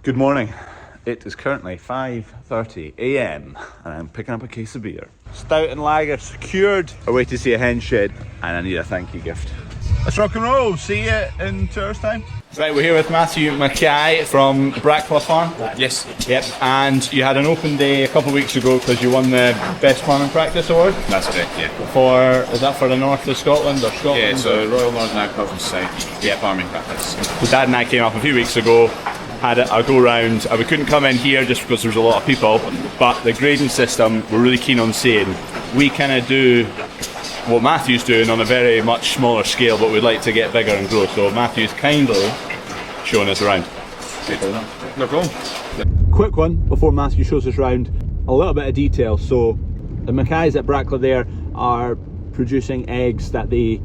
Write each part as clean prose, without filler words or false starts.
Good morning. It is currently 5:30 a.m. and I'm picking up a case of beer. Stout and lager secured. Away to see a hen shed, and I need a thank you gift. Let's rock and roll. See you in 2 hours' time. Right, we're here with Matthew Mackay from Brackla farm. Yes. Yep. And you had an open day a couple of weeks ago because you won the Best Farming Practice Award. That's correct, yeah. Is that for the north of Scotland or Scotland? Yeah, so Royal Northern Agricultural Society, farming practice. So Dad and I came up a few weeks ago, had a go round. We couldn't come in here just because there was a lot of people, but the grading system we're really keen on seeing. We kind of do what Matthew's doing on a very much smaller scale, but we'd like to get bigger and grow. So Matthew's kindly showing us around. No problem. Quick one before Matthew shows us around. A little bit of detail. So the Mackays at Brackla there are producing eggs that they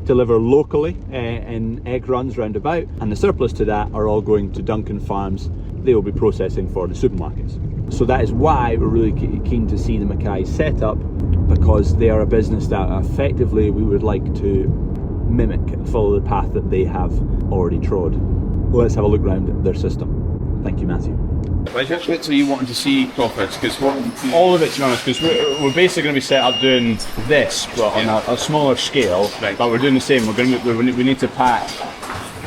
deliver locally in egg runs round about, and the surplus to that are all going to Duncan farms. They will be processing for the supermarkets. So that is why we're really keen to see the Mackay set up, because they are a business that effectively we would like to mimic, follow the path that they have already trod. Let's have a look around their system. Thank you, Matthew. Which are you wanting to see, Crawfords? Because all of it, to be honest, because we're basically going to be set up doing this, but on a smaller scale. Right. But we're doing the same. We need to pack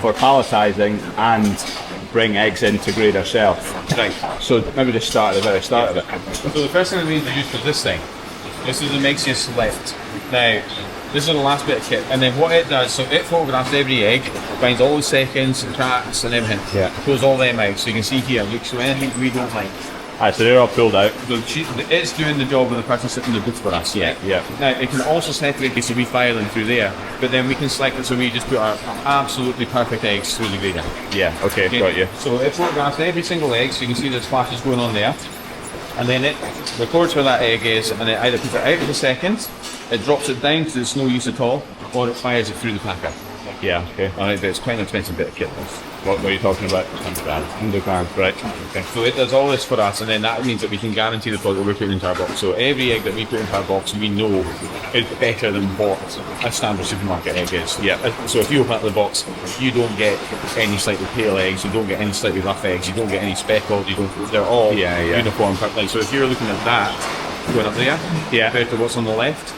for palletising and bring eggs in to grade ourselves. Right. So maybe just start at the very start of it. So the first thing we need to use for this thing, this is the Mackay select. Now, this is the last bit of kit, and then what it does, so it photographs every egg, finds all the seconds and tracks and everything. Yeah. Pulls all them out, so you can see here, look, so anything we don't like. Alright, so they're all pulled out. So it's doing the job of the person sitting in the booth for us. Yeah. Now, it can also separate these, so we file them through there, but then we can select it so we just put our absolutely perfect eggs through the grader. Yeah, okay, got you. So it photographs every single egg, so you can see there's flashes going on there. And then it records where that egg is, and it either puts it out for the second, it drops it down so it's no use at all, or it fires it through the packer. Yeah, okay. Alright, but it's quite an expensive bit of kit. What are you talking about? £100, right. Okay. So it does all this for us, and then that means that we can guarantee the product we're putting into our box. So every egg that we put into our box, we know is better than what a standard supermarket egg is. Yeah. So if you open up the box, you don't get any slightly pale eggs, you don't get any slightly rough eggs, you don't get any speckled, they're all uniform. Like, so if you're looking at that, going up there, compared to what's on the left,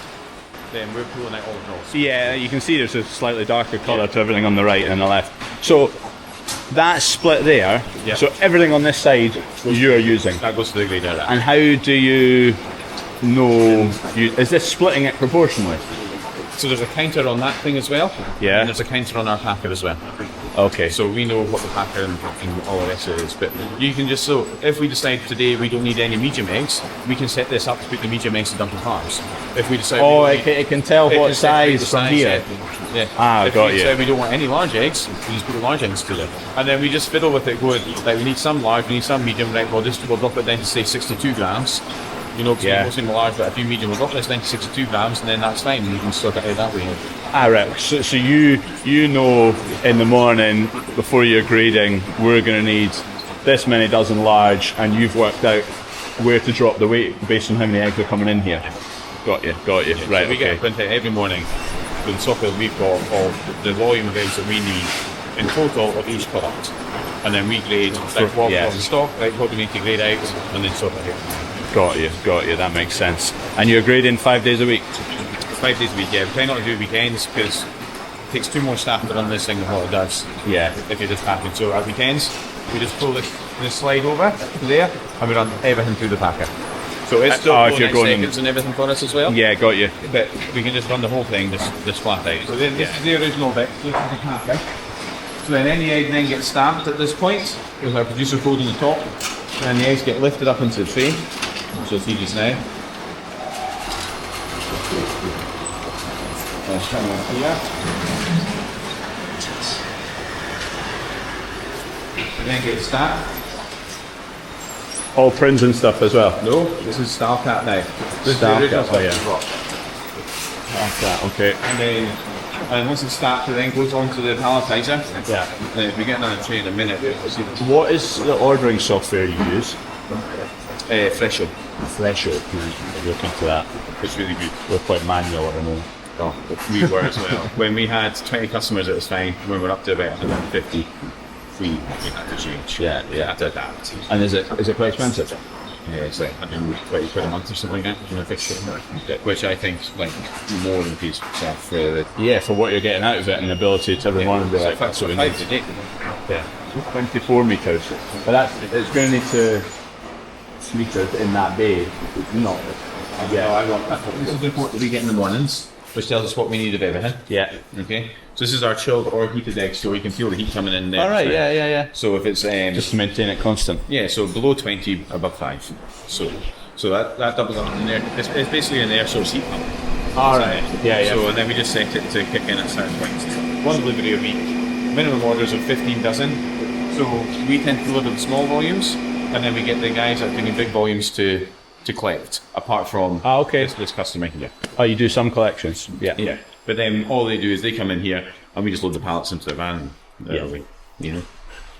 then we're pulling out all the drops. Yeah, you can see there's a slightly darker colour to everything on the right and the left. So that split there, so everything on this side you are using. That goes to the grader. And how do you know, is this splitting it proportionally? So there's a counter on that thing as well. Yeah. And there's a counter on our packer as well. Okay. So we know what the packer and all the rest of it is. But you can just, so if we decide today we don't need any medium eggs, we can set this up to put the medium eggs to Duncan farms. If we decide it can tell what size from here. Yeah. If we decide we don't want any large eggs, we just put the large eggs to them. And then we just fiddle with it going, like we need some large, we need some medium, right, we'll drop it down to say 62 grams. You know, because most of them are large, but a few medium, we'll drop this down to 62 grams, and then that's fine, you can sort it out that way. Right, so you know in the morning, before you're grading, we're going to need this many dozen large, and you've worked out where to drop the weight based on how many eggs are coming in here. Got you. Yeah, Right, so we get a print out every morning with the software we've got of the volume of eggs that we need in total of each product. And then we grade like what we've got in stock, like what we need to grade out, and then sort it out. Got you, that makes sense. And you're grading 5 days a week? 5 days a week, yeah. We try not to do weekends because it takes 2 more staff to run this thing than what it does. Yeah. If you're just packing. So at weekends, we just pull this slide over to there, and we run everything through the packer. So it's still if you're going seconds and everything for us as well. Yeah, got you. But we can just run the whole thing this flat out. So then this is the original bit. So this is the packer. So then any egg then gets stamped at this point with our producer code on the top, and the eggs get lifted up into the tray. So see this now. Here. And then get stamped. All prints and stuff as well? No, this is Star Cat now. This is Star the original Cat, okay. And once it's stamped, it then goes on to the palletizer. Yeah. And if we get another tray in a minute, we'll see this. What is the ordering software you use? Fresho. Look into that. It's really good. We're quite manual at the moment. We were as well. When we had 20 customers, it was fine. When we're up to about 150, we had to change. Yeah, We had to adapt. And is it quite expensive? Yeah, it's like 120 quid a month or something like that, you know, fixture, which I think like more than pays for itself for the. Yeah, for what you're getting out of it and the ability to every morning be like, that's what we need to do. Yeah, 24 metres. But it's going to need to metres in that bay. Not. This is the report that we get in the mornings, which tells us what we need of everything. Yeah. Okay. So this is our chilled or heated egg store. You can feel the heat coming in there. All right. Yeah. So if it's Just to maintain it constant. yeah, so below 20, above 5. So that doubles up in there. It's basically an air source heat pump. All right. Yeah. So and then we just set it to kick in at certain points. One delivery a week. Minimum orders of 15 dozen. So we tend to deliver the small volumes, and then we get the guys that are doing big volumes to collect. Apart from this customer here. Oh, you do some collections. Yeah. But then all they do is they come in here and we just load the pallets into the van. You know.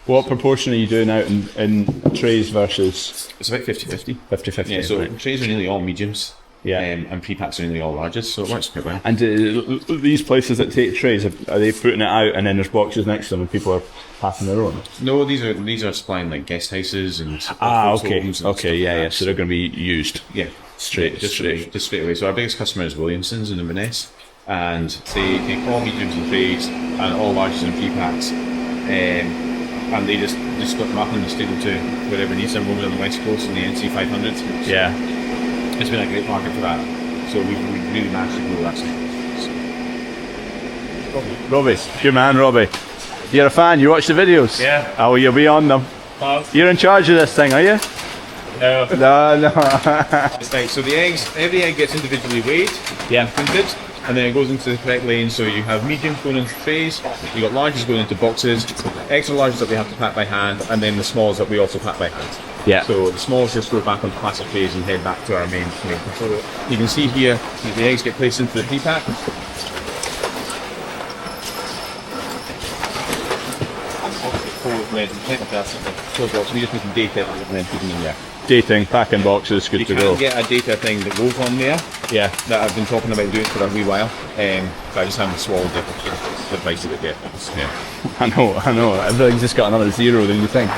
What proportion are you doing out in trays versus It's about 50-50. 50-50? Yeah, so right. trays are nearly all mediums. Yeah. And pre-packs are nearly all larges, so it works quite well. And these places that take trays, are they putting it out and then there's boxes next to them and people are passing their own? No, these are supplying like guest houses and okay. homes and Okay, yeah. that. So they're going to be used. Yeah. Straight. Just straight away. So our biggest customer is Williamson's in Inverness, and they take all mediums and trays and all larges and pre-packs, and they just split them up and just take them to wherever needs them over on the west coast in the NC 500. Yeah. It's been a great market for that. So we really managed to grow that side. Robbie, good man, Robbie. You're a fan, you watch the videos? Yeah. Oh, you'll be on them. You're in charge of this thing, are you? No. No. It's like, so the eggs, every egg gets individually weighed, Yeah. printed, and then it goes into the correct lane. So you have mediums going into trays, you got larges going into boxes, extra larges that we have to pack by hand, and then the smalls that we also pack by hand. Yeah. So the smalls just go back onto plastic trays and head back to our main crate. So you can see here, the eggs get placed into the pre-pack. We just need to date it and then put them in there. Dating, packing boxes, good You to can go. get a data thing that goes on there. Yeah. That I've been talking about doing for a wee while. But I just haven't swallowed the price of it yet. Yeah. I know. Everything's just got another zero than you think.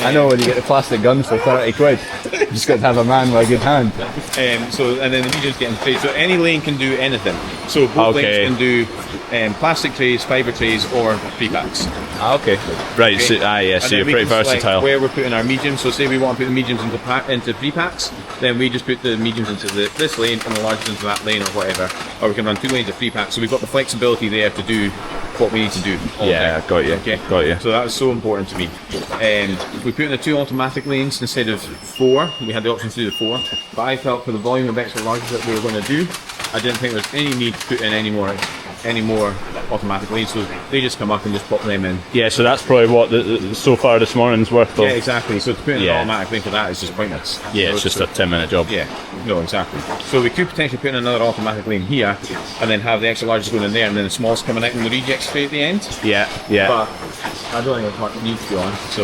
I know, when you get the plastic guns for 30 quid, you just got to have a man with a good hand. And then the mediums get in trays. So any lane can do anything. So both lanes can do plastic trays, fibre trays, or pre-packs. Okay. Right, so, And so then you're we pretty can select versatile. where we're putting our mediums. So say we want to put the mediums into pre-packs, then we just put the mediums into this lane and the larges into that lane or whatever. Or we can run 2 lanes of pre-packs. So we've got the flexibility there to do what we need to do. Yeah, got you. Okay. Got you. So that was so important to me. And we put in the 2 automatic lanes instead of 4. We had the option to do the 4. But I felt for the volume of extra larges that we were going to do, I didn't think there's any need to put in any more automatic lanes. So they just come up and just pop them in. Yeah, so that's probably what so far this morning's worth of. Yeah, exactly. So to put in Yeah. an automatic lane for that is just pointless. Yeah, it's just a 10-minute job. Yeah, no, exactly. So we could potentially put in another automatic lane here and then have the extra larges going in there and then the smalls coming out in the reject straight at the end. Yeah. But I don't think there's much need to be on. So,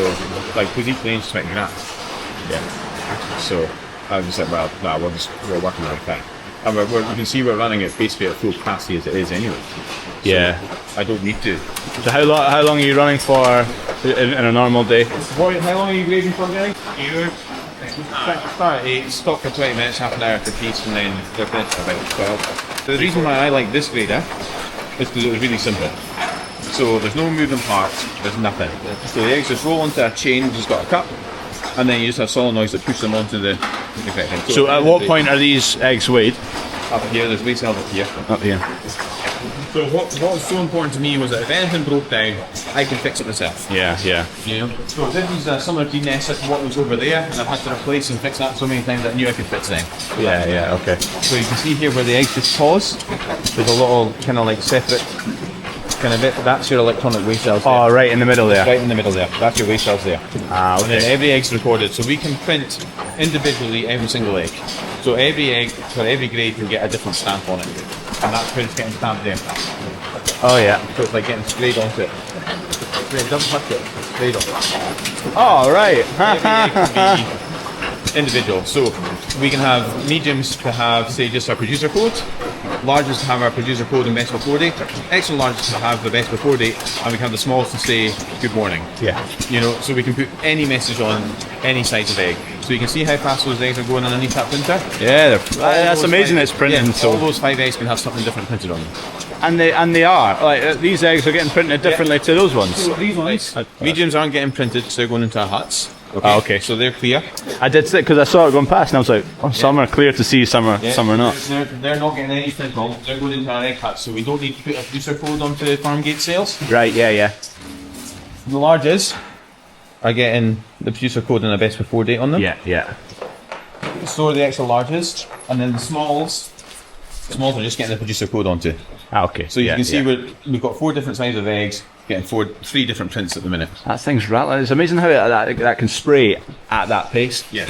like, because each lane's 20 grand. Yeah. So I just said, well, no, we're working like that. And you can see we're running it basically at full capacity as it is anyway. So Yeah. I don't need to. So how long are you running for in a normal day? How long are you grading for, guys? Start at 8, stop for 20 minutes, half an hour for piece, and then they're finished at about 12. So the reason why I like this grader is because it was really simple. So there's no moving parts, there's nothing. So the eggs just roll into a chain which has got a cup, and then you just have solenoids that push them onto the correct thing. So at what point are these eggs weighed? Up here, there's weight cells up here. Up here. So what was so important to me was that if anything broke down, I can fix it myself. Yeah. You know? So this is a similar DNS to what was over there, and I've had to replace and fix that so many times I knew I could fix them. Yeah, okay. So you can see here where the eggs just pause, there's a little kind of like separate kind of bit. That's your electronic weigh cells there. Oh, right in the middle there. Right in the middle there. That's your weigh cells there. Ah, And then okay. every egg's recorded, so we can print individually every single egg. So every egg for every grade can get a different stamp on it, and that print's getting stamped there. Oh, yeah. So it's like getting sprayed onto it. Sprayed, don't touch it. Sprayed on it. Oh, right. Every egg can be individual. So we can have mediums to have, say, just our producer code, large is to have our producer code and best before date. Extra large is to have the best before date, and we can have the smallest to say good morning. Yeah. You know, so we can put any message on any size of egg. So you can see how fast those eggs are going underneath that printer. Yeah, that's amazing. It's printing. Yeah, so all those 5 eggs can have something different printed on them. and they are like these eggs are getting printed differently to those ones. So these ones, mediums aren't getting printed, so they're going into our huts. Okay. Oh, okay. So they're clear. I did see because I saw it going past, and I was like, oh, some are clear to see, some are not. They're not getting anything wrong. They're going into our egg huts, so we don't need to put a producer code onto farm gate sales. Right. Yeah. The larges are getting the producer code and the best before date on them. Yeah. So are the extra larges, and then the smalls are just getting the producer code onto. Okay. So you can see we've got 4 different sizes of eggs, getting 3 different prints at the minute. That thing's rattling. It's amazing how that can spray at that pace. Yeah.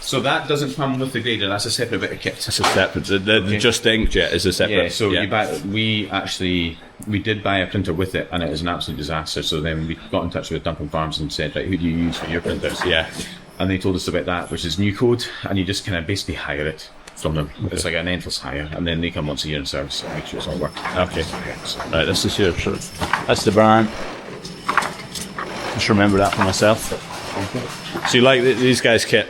So that doesn't come with the grader. That's a separate bit of kit. It's a separate. Just the inkjet is a separate. Yeah. So we did buy a printer with it, and it was an absolute disaster. So then we got in touch with Duncan Farms and said, right, who do you use for your printers? Yeah. And they told us about that, which is new code, and you just kind of basically hire it from them. Okay. It's like an endless hire, and then they come once a year and service it, make sure it's all working. Okay. Right, this is your. That's the brand. Just remember that for myself. Okay. So you like these guys' kit?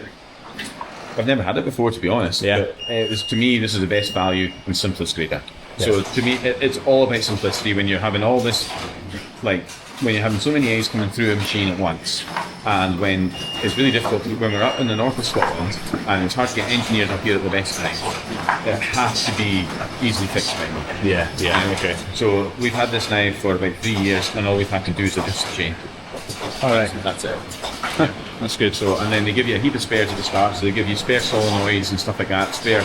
I've never had it before, to be honest. Yeah. But to me, this is the best value and simplest grader. Yeah. So to me, it's all about simplicity. When you're having all this, like when you're having so many eggs coming through a machine at once, and when it's really difficult when we're up in the north of Scotland, and it's hard to get engineers up here at the best time. It has to be easily fixed by me. Yeah. Okay. So we've had this now for about 3 years, and all we've had to do is adjust the chain. All right. That's it. That's good. So, and then they give you a heap of spares at the start. So they give you spare solenoids and stuff like that, spare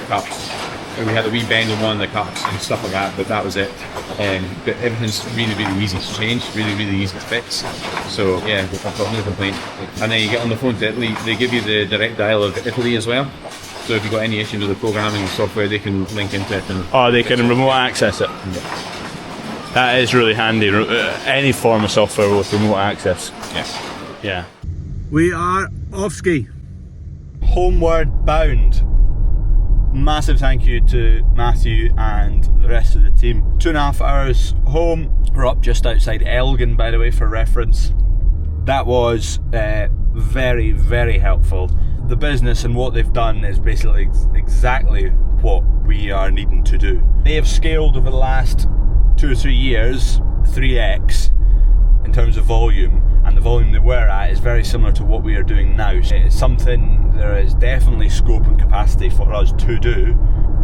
cups. And we had a wee bend on one of the cups and stuff like that, but that was it. But everything's really, really easy to change, really, really easy to fix. So yeah, I've got no complaint. And then you get on the phone to Italy. They give you the direct dial of Italy as well. So if you've got any issues with the programming or software, they can link into it. And they can remote access it. Yeah. That is really handy. Any form of software with remote access. Yeah. We are off ski. Homeward bound. Massive thank you to Matthew and the rest of the team. 2.5 hours home. We're up just outside Elgin, by the way, for reference. That was very, very helpful. The business and what they've done is basically exactly what we are needing to do. They have scaled over the last 2 or 3 years 3x in terms of volume, and the volume they were at is very similar to what we are doing now. It's something there is definitely scope and capacity for us to do,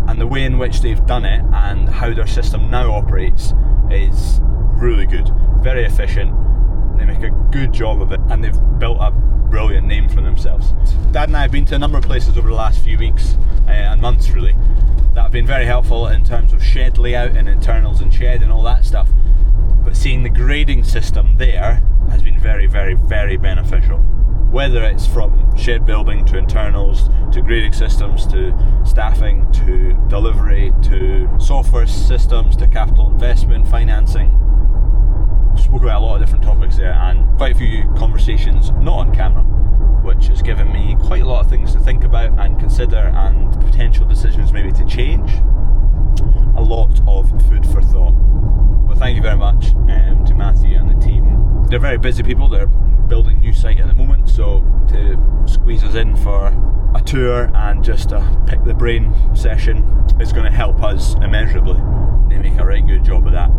and the way in which they've done it and how their system now operates is really good, very efficient. They make a good job of it, and they've built a brilliant name for themselves. Dad and I have been to a number of places over the last few weeks and months really that have been very helpful in terms of shed layout and internals and shed and all that stuff. But seeing the grading system there has been very, very, very beneficial. Whether it's from shed building to internals, to grading systems, to staffing, to delivery, to software systems, to capital investment, financing. Spoke about a lot of different topics there, and quite a few conversations not on camera, which has given me quite a lot of things to think about and consider, and potential decisions maybe to change. A lot of food for thought. But thank you very much to Matthew and the team. They're very busy people. They're building a new site at the moment, so to squeeze us in for a tour and just a pick the brain session is going to help us immeasurably. They make a right good job of that.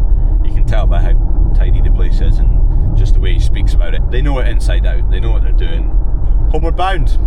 You can tell by how tidy the place is and just the way he speaks about it. They know it inside out. They know what they're doing. Homeward bound.